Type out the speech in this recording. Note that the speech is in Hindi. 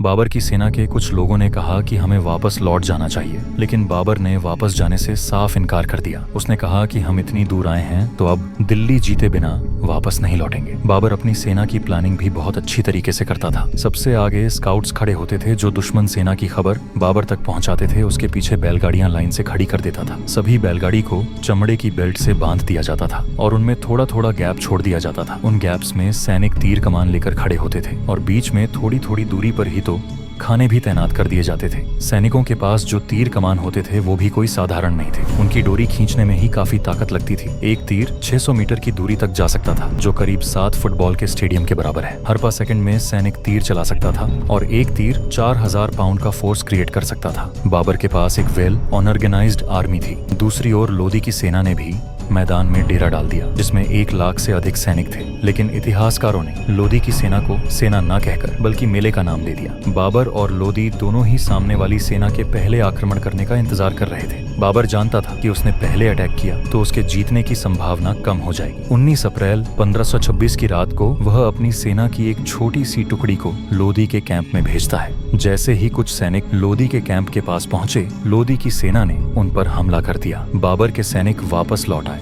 बाबर की सेना के कुछ लोगों ने कहा कि हमें वापस लौट जाना चाहिए, लेकिन बाबर ने वापस जाने से साफ इनकार कर दिया। उसने कहा कि हम इतनी दूर आए हैं तो अब दिल्ली जीते बिना वापस नहीं लौटेंगे। बाबर अपनी सेना की प्लानिंग भी बहुत अच्छी तरीके से करता था। सबसे आगे स्काउट्स खड़े होते थे जो दुश्मन सेना की खबर बाबर तक पहुंचाते थे। उसके पीछे बैलगाड़ियां लाइन से खड़ी कर देता था। सभी बैलगाड़ी को चमड़े की बेल्ट से बांध दिया जाता था और उनमें थोड़ा थोड़ा गैप छोड़ दिया जाता था। उन गैप्स में सैनिक तीर कमान लेकर खड़े होते थे और बीच में थोड़ी थोड़ी दूरी पर ही तो खाने भी तैनात कर दिए जाते थे। सैनिकों के पास जो तीर कमान होते थे वो भी कोई साधारण नहीं थे। उनकी डोरी खींचने में ही काफी ताकत लगती थी। एक तीर 600 मीटर की दूरी तक जा सकता था, जो करीब 7 फुटबॉल के स्टेडियम के बराबर है। हर 5 सेकंड में सैनिक तीर चला सकता था और एक तीर 4000 पाउंड का फोर्स क्रिएट कर सकता था। बाबर के पास एक वेल ऑर्गेनाइज्ड आर्मी थी। दूसरी ओर लोदी की सेना ने भी मैदान में डेरा डाल दिया, जिसमें 1 लाख से अधिक सैनिक थे। लेकिन इतिहासकारों ने लोदी की सेना को सेना न कहकर बल्कि मेले का नाम दे दिया। बाबर और लोदी दोनों ही सामने वाली सेना के पहले आक्रमण करने का इंतजार कर रहे थे। बाबर जानता था कि उसने पहले अटैक किया तो उसके जीतने की संभावना कम हो जाएगी। 19 अप्रैल 1526 की रात को वह अपनी सेना की एक छोटी सी टुकड़ी को लोदी के कैंप में भेजता है। जैसे ही कुछ सैनिक लोदी के कैंप के पास पहुंचे, लोदी की सेना ने उन पर हमला कर दिया। बाबर के सैनिक वापस लौट आए।